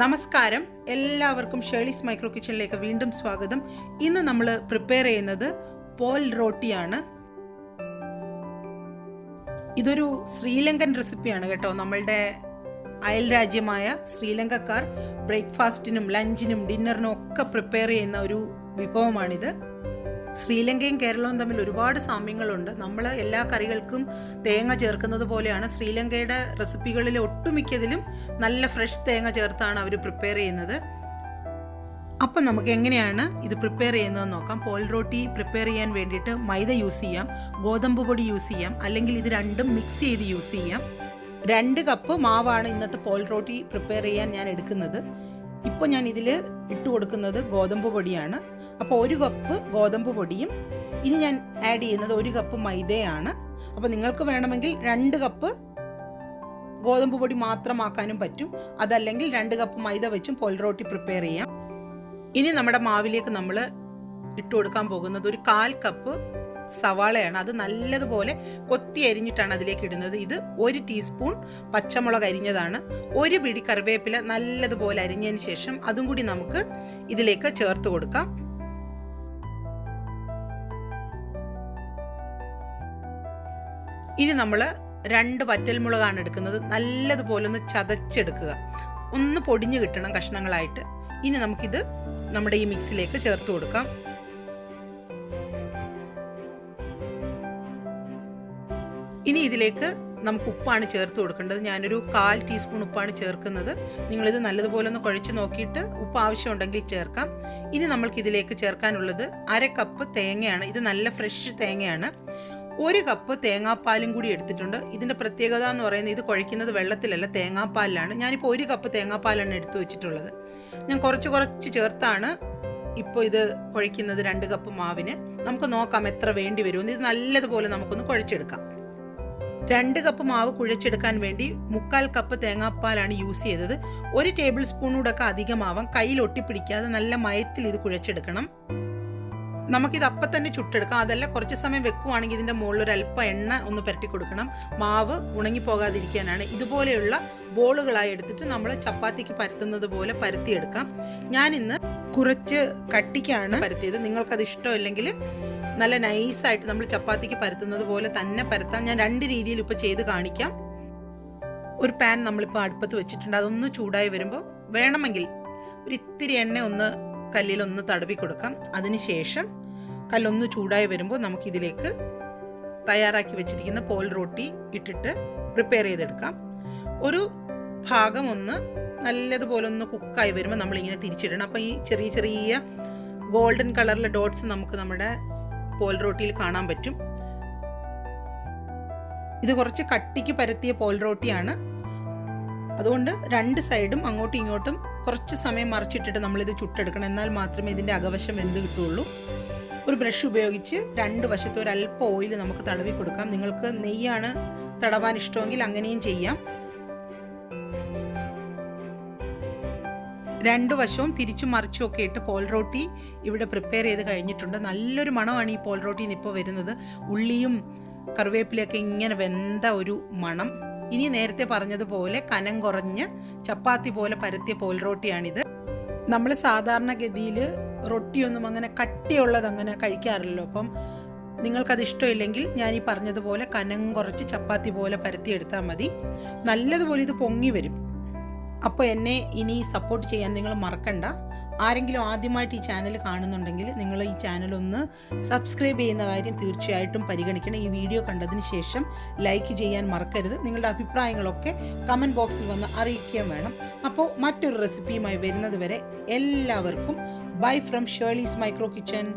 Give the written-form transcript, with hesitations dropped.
നമസ്കാരം, എല്ലാവർക്കും Shirley's micro കിച്ചണിലേക്ക് വീണ്ടും സ്വാഗതം. ഇന്ന് നമ്മൾ പ്രിപ്പയർ ചെയ്യുന്നത് പോൾ റോട്ടിയാണ്. ഇതൊരു ശ്രീലങ്കൻ റെസിപ്പിയാണ് കേട്ടോ. നമ്മളുടെ അയൽ രാജ്യമായ ശ്രീലങ്കക്കാർ ബ്രേക്ക്ഫാസ്റ്റിനും ലഞ്ചിനും ഡിന്നറിനും ഒക്കെ പ്രിപ്പയർ ചെയ്യുന്ന ഒരു വിഭവമാണിത്. ശ്രീലങ്കയും കേരളവും തമ്മിൽ ഒരുപാട് സാമ്യങ്ങളുണ്ട്. നമ്മൾ എല്ലാ കറികൾക്കും തേങ്ങ ചേർക്കുന്നത് പോലെയാണ് ശ്രീലങ്കയുടെ റെസിപ്പികളിൽ ഒട്ടുമിക്കതിലും നല്ല ഫ്രഷ് തേങ്ങ ചേർത്താണ് അവർ പ്രിപ്പയർ ചെയ്യുന്നത്. അപ്പം നമുക്ക് എങ്ങനെയാണ് ഇത് പ്രിപ്പയർ ചെയ്യുന്നതെന്ന് നോക്കാം. പോൾ റോട്ടി പ്രിപ്പയർ ചെയ്യാൻ വേണ്ടിയിട്ട് മൈദ യൂസ് ചെയ്യാം, ഗോതമ്പ് പൊടി യൂസ് ചെയ്യാം, അല്ലെങ്കിൽ ഇത് രണ്ടും മിക്സ് ചെയ്ത് യൂസ് ചെയ്യാം. 2 കപ്പ് മാവാണ് ഇന്നത്തെ പോൾ റോട്ടി പ്രിപ്പയർ ചെയ്യാൻ ഞാൻ എടുക്കുന്നത്. ഇപ്പോൾ ഞാൻ ഇതിൽ ഇട്ട് കൊടുക്കുന്നത് ഗോതമ്പ് പൊടിയാണ്. അപ്പോൾ 1 കപ്പ് ഗോതമ്പ് പൊടിയും ഇനി ഞാൻ ആഡ് ചെയ്യുന്നത് 1 കപ്പ് മൈദയാണ്. അപ്പോൾ നിങ്ങൾക്ക് വേണമെങ്കിൽ 2 കപ്പ് ഗോതമ്പ് പൊടി മാത്രമാക്കാനും പറ്റും. അതല്ലെങ്കിൽ 2 കപ്പ് മൈദ വെച്ചും പോൾ റോട്ടി പ്രിപ്പയർ ചെയ്യാം. ഇനി നമ്മുടെ മാവിലേക്ക് നമ്മൾ ഇട്ട് കൊടുക്കാൻ പോകുന്നത് 1/4 കപ്പ് സവാളയാണ്. അത് നല്ലതുപോലെ കൊത്തി അരിഞ്ഞിട്ടാണ് അതിലേക്ക് ഇടുന്നത്. ഇത് 1 ടീസ്പൂൺ പച്ചമുളക് അരിഞ്ഞതാണ്. 1 പിടി കറിവേപ്പില നല്ലതുപോലെ അരിഞ്ഞതിന് ശേഷം അതും കൂടി നമുക്ക് ഇതിലേക്ക് ചേർത്ത് കൊടുക്കാം. ഇനി നമ്മൾ 2 വറ്റൽമുളകാണ് എടുക്കുന്നത്. നല്ലതുപോലെ ഒന്ന് ചതച്ചെടുക്കുക, ഒന്ന് പൊടിഞ്ഞു കിട്ടണം കഷ്ണങ്ങളായിട്ട്. ഇനി നമുക്കിത് നമ്മുടെ ഈ മിക്സിലേക്ക് ചേർത്ത് കൊടുക്കാം. ഇനി ഇതിലേക്ക് നമുക്ക് ഉപ്പാണ് ചേർത്ത് കൊടുക്കേണ്ടത്. ഞാനൊരു 1/4 ടീസ്പൂൺ ഉപ്പാണ് ചേർക്കുന്നത്. നിങ്ങളിത് നല്ലതുപോലെ ഒന്ന് കുഴച്ച് നോക്കിയിട്ട് ഉപ്പ് ആവശ്യമുണ്ടെങ്കിൽ ചേർക്കാം. ഇനി നമ്മൾക്ക് ഇതിലേക്ക് ചേർക്കാനുള്ളത് 1/2 കപ്പ് തേങ്ങയാണ്. ഇത് നല്ല ഫ്രഷ് തേങ്ങയാണ്. 1 കപ്പ് തേങ്ങാപ്പാലും കൂടി എടുത്തിട്ടുണ്ട്. ഇതിൻ്റെ പ്രത്യേകത എന്ന് പറയുന്നത് ഇത് കുഴയ്ക്കുന്നത് വെള്ളത്തിലല്ല, തേങ്ങാപ്പാലിലാണ്. ഞാനിപ്പോൾ 1 കപ്പ് തേങ്ങാപ്പാലാണ് എടുത്തു വെച്ചിട്ടുള്ളത്. ഞാൻ കുറച്ച് ചേർത്താണ് ഇപ്പോൾ ഇത് കുഴയ്ക്കുന്നത് 2 കപ്പ് മാവിന്. നമുക്ക് നോക്കാം എത്ര വേണ്ടി വരുമെന്ന്. ഇത് നല്ലതുപോലെ നമുക്കൊന്ന് കുഴച്ചെടുക്കാം. 2 കപ്പ് മാവ് കുഴച്ചെടുക്കാൻ വേണ്ടി 1/4 കപ്പ് തേങ്ങാപ്പാലാണ് യൂസ് ചെയ്തത്. 1 ടേബിൾ സ്പൂണൂടൊക്കെ അധികമാവാം. കയ്യിൽ ഒട്ടിപ്പിടിക്കാതെ നല്ല മയത്തിൽ ഇത് കുഴച്ചെടുക്കണം. നമുക്കിത് അപ്പം തന്നെ ചുട്ടെടുക്കാം. അതല്ല കുറച്ച് സമയം വെക്കുവാണെങ്കിൽ ഇതിൻ്റെ മുകളിൽ ഒരു അല്പം എണ്ണ ഒന്ന് പുരട്ടി കൊടുക്കണം. മാവ് ഉണങ്ങിപ്പോകാതിരിക്കാനാണ്. ഇതുപോലെയുള്ള ബോളുകളായി എടുത്തിട്ട് നമ്മൾ ചപ്പാത്തിക്ക് പരത്തുന്നത് പോലെ പരത്തിയെടുക്കാം. ഞാനിന്ന് കുറച്ച് കട്ടിക്കാണ് പരത്തിയത്. നിങ്ങൾക്കത് ഇഷ്ടമില്ലെങ്കിൽ നല്ല നൈസായിട്ട് നമ്മൾ ചപ്പാത്തിക്ക് പരത്തുന്നത് പോലെ തന്നെ പരത്താം. ഞാൻ 2 രീതിയിൽ ഇപ്പോൾ ചെയ്ത് കാണിക്കാം. ഒരു പാൻ നമ്മളിപ്പോൾ അടുപ്പത്ത് വെച്ചിട്ടുണ്ട്. അതൊന്ന് ചൂടായി വരുമ്പോൾ വേണമെങ്കിൽ ഒരു ഇത്തിരി എണ്ണ ഒന്ന് കല്ലിലൊന്ന് തടവി കൊടുക്കാം. അതിനുശേഷം കല്ലൊന്ന് ചൂടായി വരുമ്പോൾ നമുക്കിതിലേക്ക് തയ്യാറാക്കി വെച്ചിരിക്കുന്ന പോൾ റോട്ടി ഇട്ടിട്ട് പ്രിപ്പയർ ചെയ്തെടുക്കാം. ഒരു ഭാഗം ഒന്ന് നല്ലതുപോലെ ഒന്ന് കുക്കായി വരുമ്പോൾ നമ്മളിങ്ങനെ തിരിച്ചിടണം. അപ്പോൾ ഈ ചെറിയ ഗോൾഡൻ കളറിലെ ഡോട്ട്സ് നമുക്ക് നമ്മുടെ പോൾ റോട്ടിയിൽ കാണാൻ പറ്റും. ഇത് കുറച്ച് കട്ടിക്ക് പരത്തിയ പോൾ റോട്ടിയാണ്. അതുകൊണ്ട് 2 സൈഡും അങ്ങോട്ടും ഇങ്ങോട്ടും കുറച്ച് സമയം മറിച്ചിട്ടിട്ട് നമ്മളിത് ചുട്ടെടുക്കണം. എന്നാൽ മാത്രമേ ഇതിൻ്റെ അകവശം വെന്ത് കിട്ടുള്ളൂ. ഒരു ബ്രഷ് ഉപയോഗിച്ച് 2 വശത്ത് ഒരല്പം ഓയിൽ നമുക്ക് തടവി കൊടുക്കാം. നിങ്ങൾക്ക് നെയ്യാണ് തടവാൻ ഇഷ്ടമെങ്കിൽ അങ്ങനെയും ചെയ്യാം. 2 വശവും തിരിച്ചും മറിച്ചും ഒക്കെ ഇട്ട് പോൾ റോട്ടി ഇവിടെ പ്രിപ്പയർ ചെയ്ത് കഴിഞ്ഞിട്ടുണ്ട്. നല്ലൊരു മണമാണ് ഈ പോൾ റോട്ടിയിൽ നിന്ന് ഇപ്പോൾ വരുന്നത്. ഉള്ളിയും കറിവേപ്പിലയൊക്കെ ഇങ്ങനെ വെന്ത ഒരു മണം. ഇനി നേരത്തെ പറഞ്ഞതുപോലെ കനം കുറഞ്ഞ് ചപ്പാത്തി പോലെ പരത്തിയ പോൾ റോട്ടിയാണിത്. നമ്മൾ സാധാരണഗതിയിൽ റൊട്ടിയൊന്നും അങ്ങനെ കട്ടിയുള്ളത് അങ്ങനെ കഴിക്കാറില്ലല്ലോ. അപ്പം നിങ്ങൾക്കത് ഇഷ്ടമില്ലെങ്കിൽ ഞാൻ ഈ പറഞ്ഞതുപോലെ കനം കുറച്ച് ചപ്പാത്തി പോലെ പരത്തിയെടുത്താൽ മതി. നല്ലതുപോലെ ഇത് പൊങ്ങി വരും. അപ്പോൾ എന്നെ ഇനി സപ്പോർട്ട് ചെയ്യാൻ നിങ്ങൾ മറക്കണ്ട. ആരെങ്കിലും ആദ്യമായിട്ട് ഈ ചാനൽ കാണുന്നുണ്ടെങ്കിൽ നിങ്ങൾ ഈ ചാനലൊന്ന് സബ്സ്ക്രൈബ് ചെയ്യുന്ന കാര്യം തീർച്ചയായിട്ടും പരിഗണിക്കണം. ഈ വീഡിയോ കണ്ടതിന് ശേഷം ലൈക്ക് ചെയ്യാൻ മറക്കരുത്. നിങ്ങളുടെ അഭിപ്രായങ്ങളൊക്കെ കമൻറ്റ് ബോക്സിൽ വന്ന് അറിയിക്കുകയും വേണം. അപ്പോൾ മറ്റൊരു റെസിപ്പിയുമായി വരുന്നത് വരെ എല്ലാവർക്കും bye from Shirley's micro kitchen.